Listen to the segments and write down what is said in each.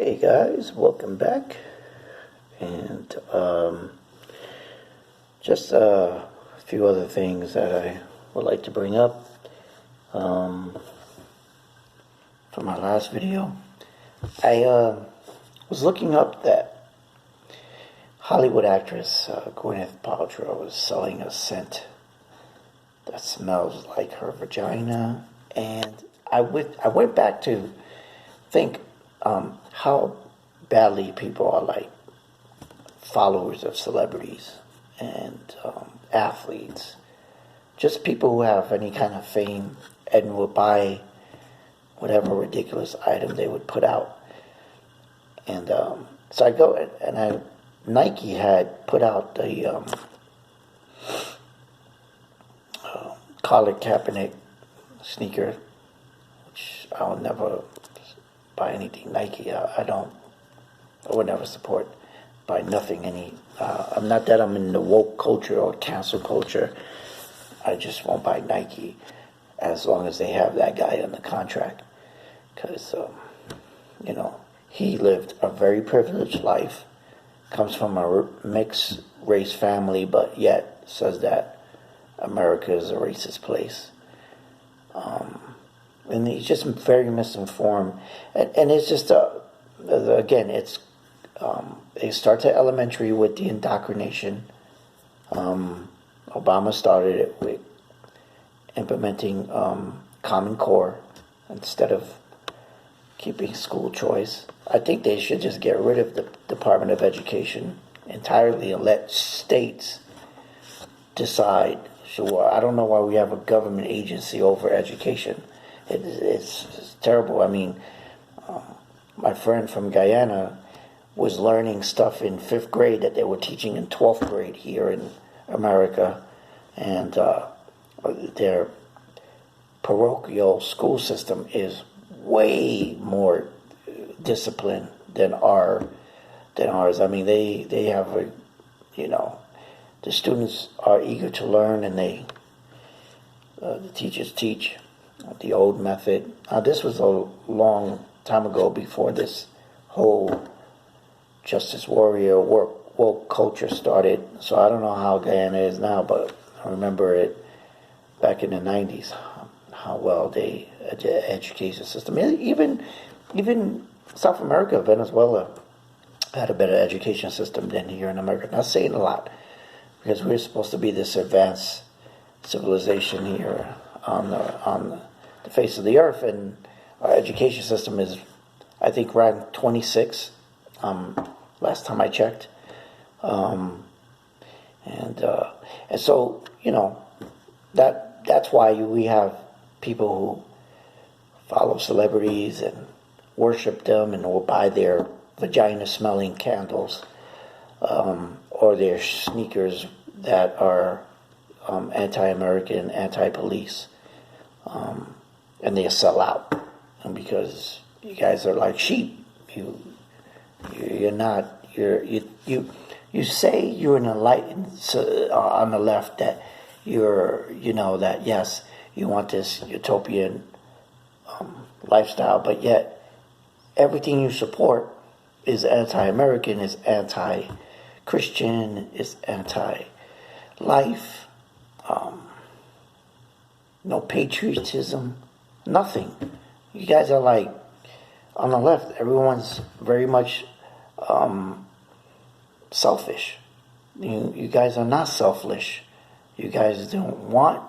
Hey guys, welcome back. And just a few other things that I would like to bring up from my last video. I was looking up that Hollywood actress Gwyneth Paltrow is selling a scent that smells like her vagina, and I went back to think how badly people are like followers of celebrities and athletes, just people who have any kind of fame and will buy whatever ridiculous item they would put out. And so I go and Nike had put out the Colin Kaepernick sneaker, which I'll never buy anything Nike. I would never support, buy nothing I'm not that I'm in the woke culture or cancel culture. I just won't buy Nike as long as they have that guy on the contract, because he lived a very privileged life, comes from a mixed race family, but yet says that America is a racist place. And he's just very misinformed. And it's just, again, it starts at elementary with the indoctrination. Obama started it with implementing Common Core instead of keeping school choice. I think they should just get rid of the Department of Education entirely and let states decide. Sure, I don't know why we have a government agency over education. It's terrible. I mean, my friend from Guyana was learning stuff in 5th grade that they were teaching in 12th grade here in America, and their parochial school system is way more disciplined than ours. I mean, they have the students are eager to learn, and the teachers teach the old method. This was a long time ago, before this whole justice warrior woke culture started. So I don't know how Guyana is now, but I remember it back in the 90s, how well the education system, even South America, Venezuela, had a better education system than here in America. Not saying a lot, because we're supposed to be this advanced civilization here on the face of the earth, and our education system is, I think, ranked 26 last time I checked, and so that's why we have people who follow celebrities and worship them and will buy their vagina-smelling candles, or their sneakers that are anti-American, anti-police, and they sell out. And because you guys are like sheep, you're not. You say you're an enlightened on the left, that that yes, you want this utopian lifestyle, but yet everything you support is anti-American, is anti-Christian, is anti-life. No patriotism, nothing. You guys are like, on the left, everyone's very much selfish. You guys are not selfish. You guys don't want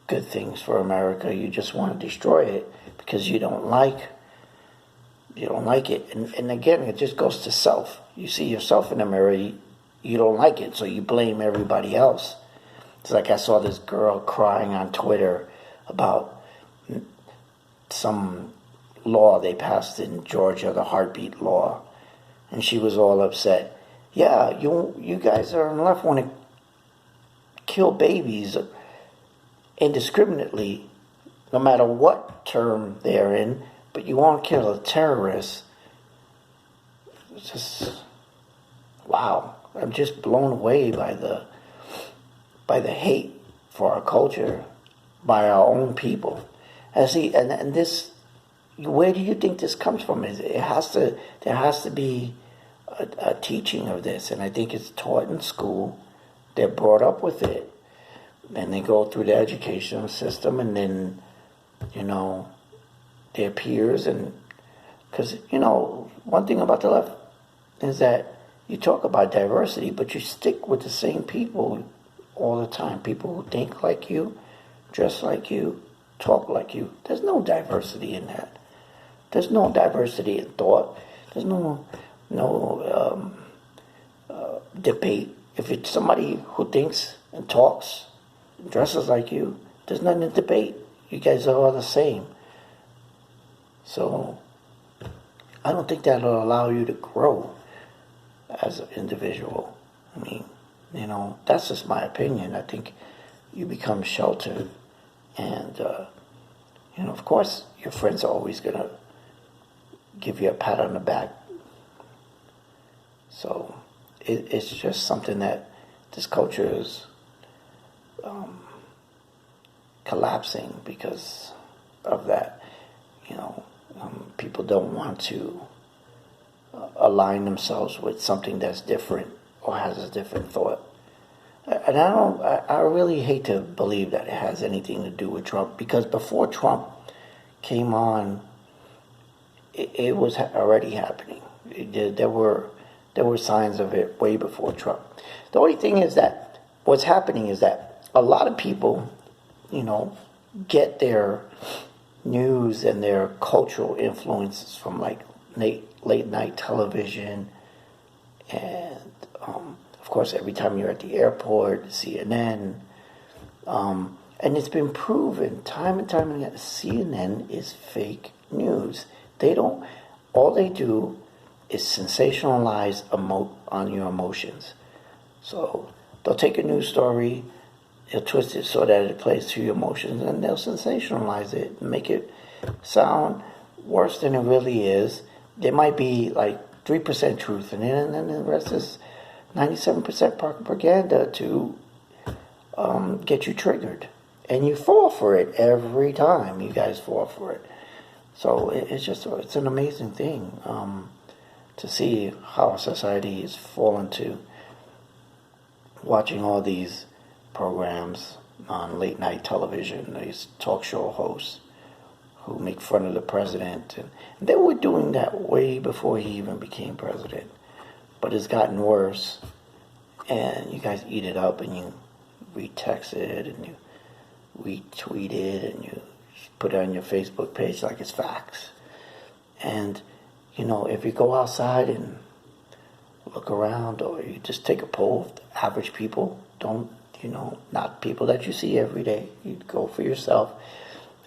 good things for America. You just want to destroy it because you don't like it. And again, it just goes to self. You see yourself in the mirror, you don't like it, so you blame everybody else. It's like I saw this girl crying on Twitter about some law they passed in Georgia, the heartbeat law, and she was all upset. Yeah, you guys are on the left want to kill babies indiscriminately, no matter what term they're in, but you won't kill a terrorist. It's just, wow. I'm just blown away by the hate for our culture, by our own people. And see, and this where do you think this comes from? It has to, there has to be a teaching of this, and I think it's taught in school. They're brought up with it, and they go through the educational system, and then, you know, their peers, and because, you know, one thing about the left is that you talk about diversity, but you stick with the same people all the time. People who think like you, dress like you, talk like you. There's no diversity in that. There's no diversity in thought. There's no debate. If it's somebody who thinks and talks, and dresses like you, there's nothing to debate. You guys are all the same. So I don't think that'll allow you to grow as an individual. I mean, you know, that's just my opinion. I think you become sheltered, and you know, of course, your friends are always gonna give you a pat on the back. So it's just something that this culture is collapsing because of that. You know, people don't want to align themselves with something that's different or has a different thought. And I really hate to believe that it has anything to do with Trump, because before Trump came on, it was already happening. There were signs of it way before Trump. The only thing is that what's happening is that a lot of people, you know, get their news and their cultural influences from like late night television, and of course every time you're at the airport, CNN, and it's been proven time and time again, CNN is fake news. All they do is sensationalize on your emotions. So they'll take a news story, they'll twist it so that it plays to your emotions, and they'll sensationalize it and make it sound worse than it really is. There might be like 3% truth in it, and then the rest is 97% propaganda to get you triggered. And you fall for it every time. You guys fall for it. So it's an amazing thing to see how society is fallen to watching all these programs on late night television, these talk show hosts who make fun of the president. And they were doing that way before he even became president. But it's gotten worse, and you guys eat it up, and you retext it, and you retweet it, and you put it on your Facebook page like it's facts. And, you know, if you go outside and look around, or you just take a poll of the average people, not people that you see every day, you go for yourself,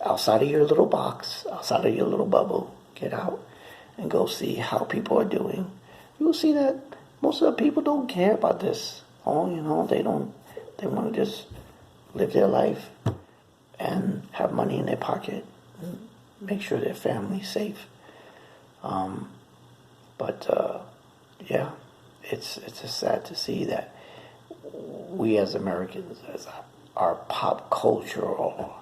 outside of your little box, outside of your little bubble, get out and go see how people are doing. You'll see that most of the people don't care about this. They want to just live their life and have money in their pocket and make sure their family's safe. Yeah, it's just sad to see that we as Americans, as our pop culture or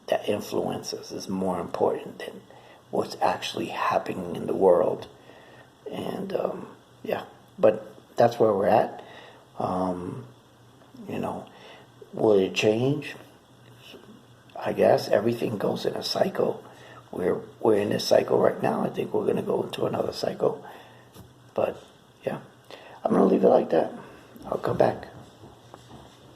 that influences is more important than what's actually happening in the world. And but that's where we're at. Will it change? I guess everything goes in a cycle. We're in this cycle right now. I think we're going to go into another cycle. But yeah, I'm going to leave it like that. I'll come back.